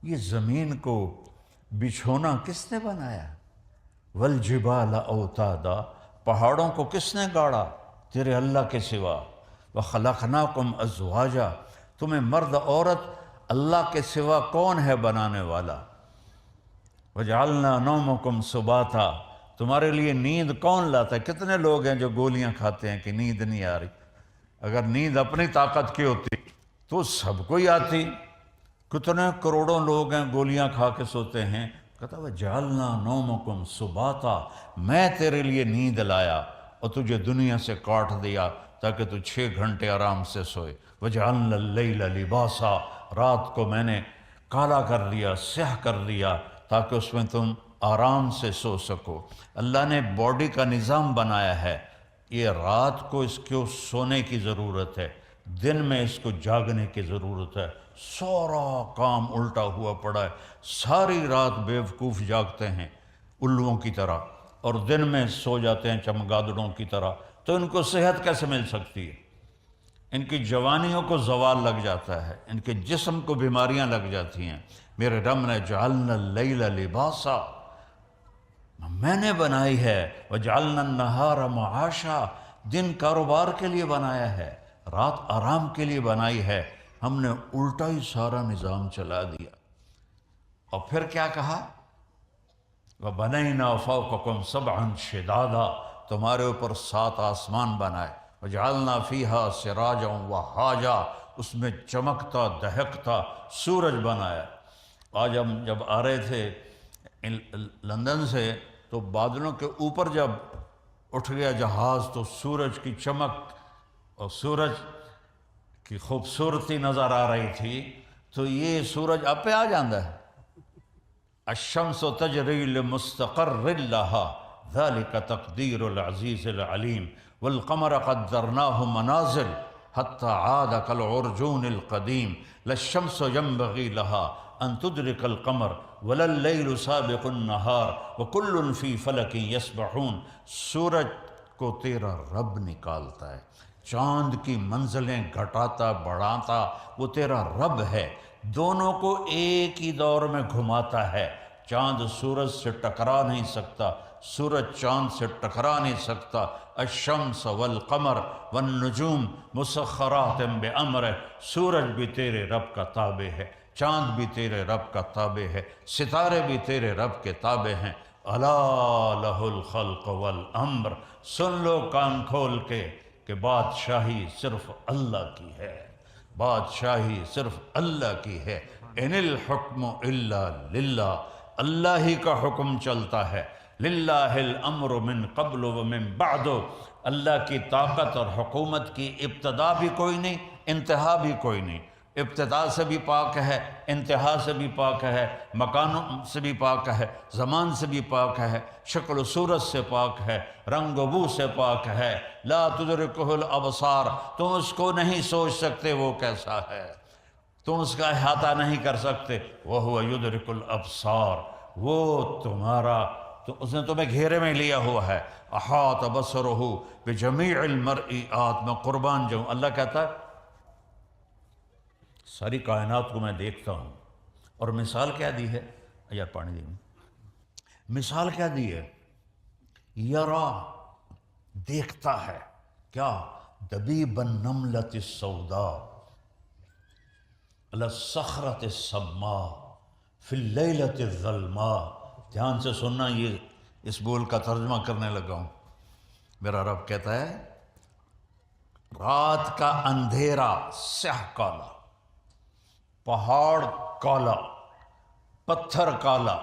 یہ زمین کو بچھونا کس نے بنایا؟ والجبال اوتادا، پہاڑوں کو کس نے گاڑا تیرے اللہ کے سوا؟ وخلقناکم ازواجا، تمہیں مرد عورت اللہ کے سوا کون ہے بنانے والا؟ وجعلنا نومکم سباتا، تمہارے لیے نیند کون لاتا ہے؟ کتنے لوگ ہیں جو گولیاں کھاتے ہیں کہ نیند نہیں آ رہی؟ اگر نیند اپنی طاقت کی ہوتی تو سب کو ہی آتی۔ کتنے کروڑوں لوگ ہیں گولیاں کھا کے سوتے ہیں۔ کہتا وجعلنا نومکم سباتا، میں تیرے لیے نیند لایا اور تجھے دنیا سے کاٹ دیا تاکہ تو 6 گھنٹے آرام سے سوئے۔ وجعلنا اللیل لباسا، رات کو میں نے کالا کر دیا، سیاہ کر دیا تاکہ اس میں تم آرام سے سو سکو۔ اللہ نے باڈی کا نظام بنایا ہے، یہ رات کو اس کو سونے کی ضرورت ہے، دن میں اس کو جاگنے کی ضرورت ہے۔ سارا کام الٹا ہوا پڑا ہے، ساری رات بیوقوف جاگتے ہیں الوؤں کی طرح اور دن میں سو جاتے ہیں چمگادڑوں کی طرح، تو ان کو صحت کیسے مل سکتی ہے؟ ان کی جوانیوں کو زوال لگ جاتا ہے، ان کے جسم کو بیماریاں لگ جاتی ہیں۔ میرے رب نے جعلنا اللیل لباسا، میں نے بنائی ہے، وجعلنا النہار معاشا، دن کاروبار کے لیے بنایا ہے، رات آرام کے لیے بنائی ہے۔ ہم نے الٹا ہی سارا نظام چلا دیا۔ اور پھر کیا کہا؟ وَبَنَيْنَا فَوْقَكُمْ سَبْعًا شِدَادًا، تمہارے اوپر 7 آسمان بنائے۔ وَجَعَلْنَا فِيهَا سِرَاجًا وَهَّاجًا، اس میں چمکتا دہکتا سورج بنایا۔ آج ہم جب آ رہے تھے لندن سے تو بادلوں کے اوپر جب اٹھ گیا جہاز تو سورج کی چمک اور سورج کی خوبصورتی نظر آ رہی تھی، تو یہ سورج اب پہ آ جاندہ ہے۔ الشمس تجری لمستقر لها ذلك تقدیر العزیز العلیم والقمر قدرناه منازل حتى عاد كالعرجون القدیم لا الشمس ينبغي لها ان تدرك القمر ولا الليل سابق النهار وكل في فلك يسبحون، سورج کو تیرا رب نکالتا ہے، چاند کی منزلیں گھٹاتا بڑھاتا وہ تیرا رب ہے، دونوں کو ایک ہی دور میں گھماتا ہے۔ چاند سورج سے ٹکرا نہیں سکتا، سورج چاند سے ٹکرا نہیں سکتا۔ الشمس والقمر والنجوم مسخرات بامرہ، سورج بھی تیرے رب کا تابع ہے، چاند بھی تیرے رب کا تابع ہے، ستارے بھی تیرے رب کے تابع ہیں۔ الا لہ الخلق والامر، سن لو کان کھول کے کہ بادشاہی صرف اللہ کی ہے، بادشاہی صرف اللہ کی ہے۔ ان الحکم الا للہ، اللہ ہی کا حکم چلتا ہے۔ للہ الامر من قبل و من بعد، اللہ کی طاقت اور حکومت کی ابتدا بھی کوئی نہیں، انتہا بھی کوئی نہیں۔ ابتدا سے بھی پاک ہے، انتہا سے بھی پاک ہے، مکانوں سے بھی پاک ہے، زمان سے بھی پاک ہے، شکل و صورت سے پاک ہے، رنگ و بو سے پاک ہے۔ لا تدرکہ الابصار، تم اس کو نہیں سوچ سکتے وہ کیسا ہے، تم اس کا احاطہ نہیں کر سکتے۔ وَهُوَ يُدْرِكُ الْأَبْصَارَ، وہ تمہارا، تو اس نے تمہیں گھیرے میں لیا ہوا ہے۔ احاط بصرہ بجمیع المرئیات، میں قربان جاؤں، اللہ کہتا ہے ساری کائنات کو میں دیکھتا ہوں۔ اور مثال کیا دی ہے؟ یار پانی دی، مثال کیا دی ہے؟ یرا، دیکھتا ہے کیا؟ دبیب النملۃ السوداء علی الصخرۃ الصماء فی اللیلۃ الظلماء۔ دھیان سے سننا، یہ اس بول کا ترجمہ کرنے لگا ہوں۔ میرا رب کہتا ہے رات کا اندھیرا سیاہ کالا، پہاڑ کالا، پتھر کالا۔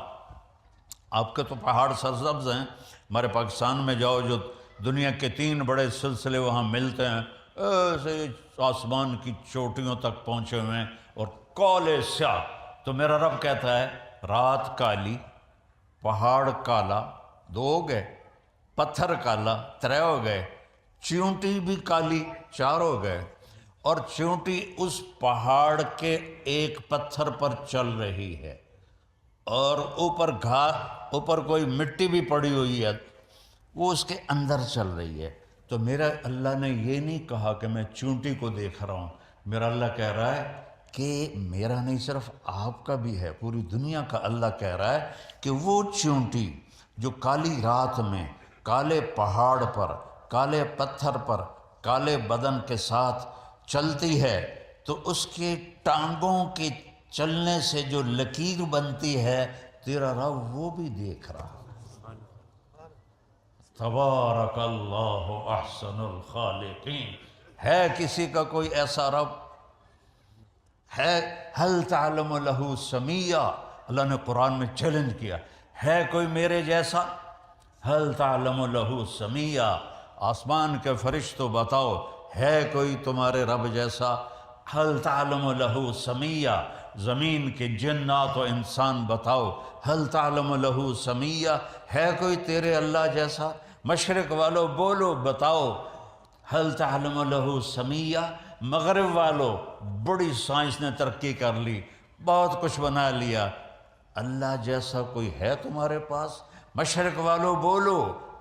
آپ کے تو پہاڑ سرسبز ہیں، ہمارے پاکستان میں جاؤ جو دنیا کے 3 بڑے سلسلے وہاں ملتے ہیں، ایسے آسمان کی چوٹیوں تک پہنچے ہوئے ہیں اور کالے سیاہ۔ تو میرا رب کہتا ہے رات کالی، پہاڑ کالا، 2 ہو گئے، پتھر کالا 3 ہو گئے، چیونٹی بھی کالی 4 ہو گئے، اور چیونٹی اس پہاڑ کے ایک پتھر پر چل رہی ہے اور اوپر کوئی مٹی بھی پڑی ہوئی ہے، وہ اس کے اندر چل رہی ہے۔ تو میرا اللہ نے یہ نہیں کہا کہ میں چونٹی کو دیکھ رہا ہوں، میرا اللہ کہہ رہا ہے کہ میرا نہیں صرف آپ کا بھی ہے، پوری دنیا کا اللہ کہہ رہا ہے کہ وہ چونٹی جو کالی رات میں کالے پہاڑ پر کالے پتھر پر کالے بدن کے ساتھ چلتی ہے تو اس کے ٹانگوں کے چلنے سے جو لکیر بنتی ہے تیرا رب وہ بھی دیکھ رہا۔ تبارک اللہ احسن الخالقین۔ ہے کسی کا کوئی ایسا رب؟ ہے؟ ہل تعلم لہ سمیہ، اللہ نے قرآن میں چیلنج کیا، ہے کوئی میرے جیسا؟ ہل تعلم لہ سمیہ، آسمان کے فرشتوں بتاؤ ہے کوئی تمہارے رب جیسا؟ ہل تعلم لہ سمیہ، زمین کے جنات و انسان بتاؤ ہل تعلم لہ سمیہ، ہے کوئی تیرے اللہ جیسا؟ مشرق والو بولو بتاؤ ہل تعلم لہ سمیہ۔ مغرب والو بڑی سائنس نے ترقی کر لی، بہت کچھ بنا لیا، اللہ جیسا کوئی ہے تمہارے پاس؟ مشرق والو بولو،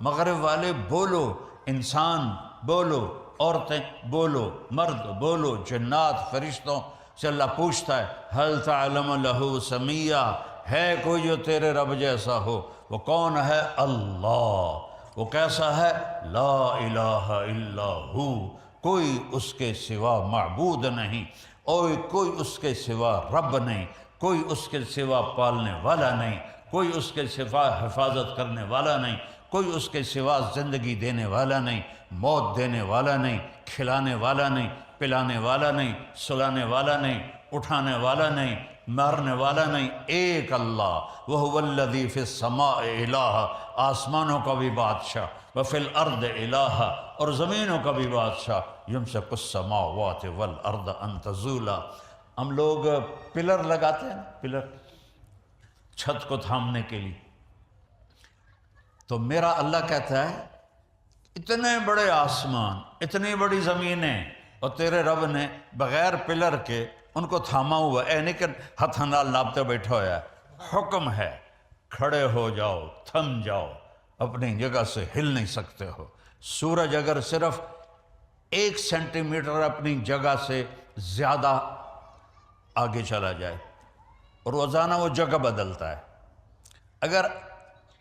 مغرب والے بولو، انسان بولو، عورتیں بولو، مرد بولو، جنات فرشتوں سے اللہ پوچھتا ہے ہل تعلم لہ سمیہ، ہے کوئی جو تیرے رب جیسا ہو؟ وہ کون ہے؟ اللہ۔ وہ کیسا ہے؟ لا الہ الا ہو، کوئی اس کے سوا معبود نہیں، اور کوئی اس کے سوا رب نہیں، کوئی اس کے سوا پالنے والا نہیں، کوئی اس کے سوا حفاظت کرنے والا نہیں، کوئی اس کے سوا زندگی دینے والا نہیں، موت دینے والا نہیں، کھلانے والا نہیں، پلانے والا نہیں، سلانے والا نہیں، اٹھانے والا نہیں، مارنے والا نہیں، ایک اللہ۔ وَهُوَ الَّذِي فِي السَّمَاءِ إِلَٰهَ، آسمانوں کا بھی بادشاہ، وَفِي الْأَرْضِ إِلَٰهَ، اور زمینوں کا بھی بادشاہ، يُمْسِكُ السَّمَاوَاتِ وَالْأَرْضَ أَن تَزُولَا۔ ہم لوگ پلر لگاتے ہیں، پلر چھت کو تھامنے کے لیے، تو میرا اللہ کہتا ہے اتنے بڑے آسمان، اتنی بڑی زمینیں، اور تیرے رب نے بغیر پلر کے ان کو تھاما ہوا ہے، نہیں کہ ہتھ نال ناپتے بیٹھا ہوا ہے، حکم ہے کھڑے ہو جاؤ، تھم جاؤ، اپنی جگہ سے ہل نہیں سکتے ہو۔ سورج اگر صرف 1 سینٹی میٹر اپنی جگہ سے زیادہ آگے چلا جائے، اور روزانہ وہ جگہ بدلتا ہے، اگر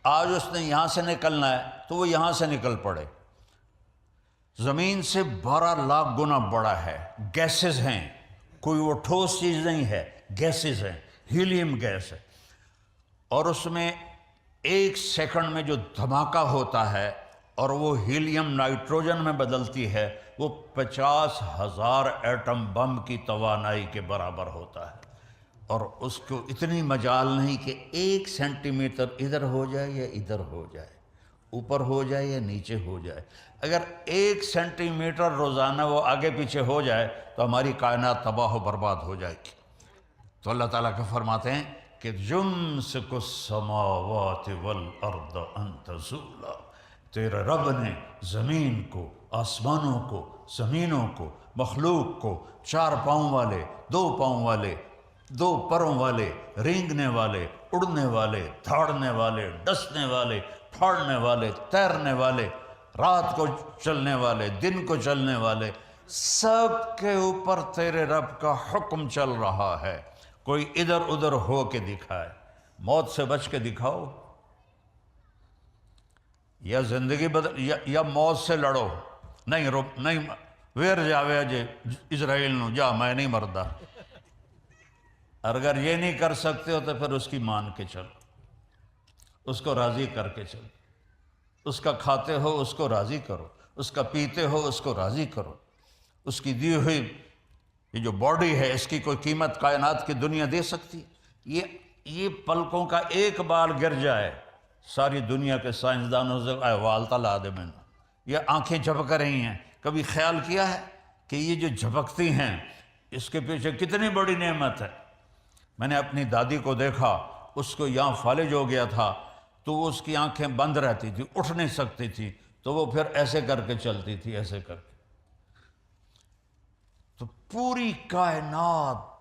آج اس نے یہاں سے نکلنا ہے تو وہ یہاں سے نکل پڑے۔ زمین سے 12 لاکھ گنا بڑا ہے، گیسز ہیں، کوئی وہ ٹھوس چیز نہیں ہے، گیسز ہیں، ہیلیم گیس ہے، اور اس میں 1 سیکنڈ میں جو دھماکہ ہوتا ہے اور وہ ہیلیم نائٹروجن میں بدلتی ہے، وہ 50,000 ایٹم بم کی توانائی کے برابر ہوتا ہے، اور اس کو اتنی مجال نہیں کہ 1 سینٹی میٹر ادھر ہو جائے یا ادھر ہو جائے، اوپر ہو جائے یا نیچے ہو جائے۔ اگر 1 سینٹی میٹر روزانہ وہ آگے پیچھے ہو جائے تو ہماری کائنات تباہ و برباد ہو جائے گی۔ تو اللہ تعالیٰ کا فرماتے ہیں کہ یمسک السماوات والارض ان تزولا، تیرے رب نے زمین کو، آسمانوں کو، زمینوں کو، مخلوق کو، 4 پاؤں والے، 2 پاؤں والے، 2 پروں والے، رینگنے والے، اڑنے والے، دھاڑنے والے، ڈسنے والے، پھاڑنے والے، تیرنے والے، رات کو چلنے والے، دن کو چلنے والے، سب کے اوپر تیرے رب کا حکم چل رہا ہے۔ کوئی ادھر ادھر ہو کے دکھائے، موت سے بچ کے دکھاؤ، یا زندگی بدل یا موت سے لڑو۔ نہیں ویر جاوے جے اسرائیل نو جا میں نہیں مردا۔ اگر یہ نہیں کر سکتے ہو تو پھر اس کی مان کے چلو، اس کو راضی کر کے چلو، اس کا کھاتے ہو اس کو راضی کرو، اس کا پیتے ہو اس کو راضی کرو، اس کی دی ہوئی یہ جو باڈی ہے اس کی کوئی قیمت کائنات کی دنیا دے سکتی؟ یہ پلکوں کا ایک بال گر جائے ساری دنیا کے سائنسدانوں سے احوال تلا دے میں نے، یہ آنکھیں جھپک رہی ہیں، کبھی خیال کیا ہے کہ یہ جو جھپکتی ہیں اس کے پیچھے کتنی بڑی نعمت ہے؟ میں نے اپنی دادی کو دیکھا، اس کو یہاں فالج ہو گیا تھا تو وہ اس کی آنکھیں بند رہتی تھی، اٹھ نہیں سکتی تھی، تو وہ پھر ایسے کر کے چلتی تھی، ایسے کر کے۔ تو پوری کائنات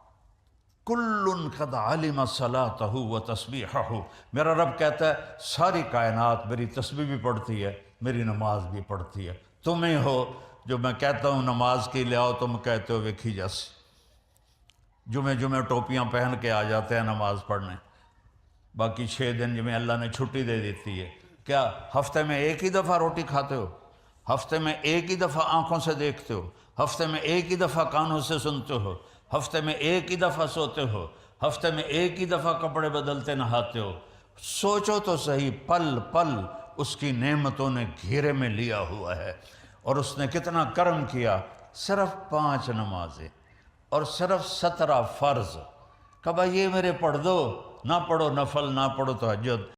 کل قد علم صلاتہ و تسبیحہ، میرا رب کہتا ہے ساری کائنات میری تسبیح بھی پڑھتی ہے، میری نماز بھی پڑھتی ہے۔ تمہیں ہو جو میں کہتا ہوں نماز کے لیے آؤ، تم کہتے ہو ویکھی جاسی، جمعے ٹوپیاں پہن کے آ جاتے ہیں نماز پڑھنے، باقی 6 دن جمعے اللہ نے چھٹی دے دیتی ہے۔ کیا ہفتے میں ایک ہی دفعہ روٹی کھاتے ہو؟ ہفتے میں ایک ہی دفعہ آنکھوں سے دیکھتے ہو؟ ہفتے میں ایک ہی دفعہ کانوں سے سنتے ہو؟ ہفتے میں ایک ہی دفعہ سوتے ہو؟ ہفتے میں ایک ہی دفعہ کپڑے بدلتے نہاتے ہو؟ سوچو تو صحیح، پل پل اس کی نعمتوں نے گھیرے میں لیا ہوا ہے، اور اس نے کتنا کرم کیا۔ صرف 5 نمازیں اور صرف 17 فرض، کہ بھائی یہ میرے پڑھ دو، نہ پڑھو نفل، نہ پڑھو تہجد۔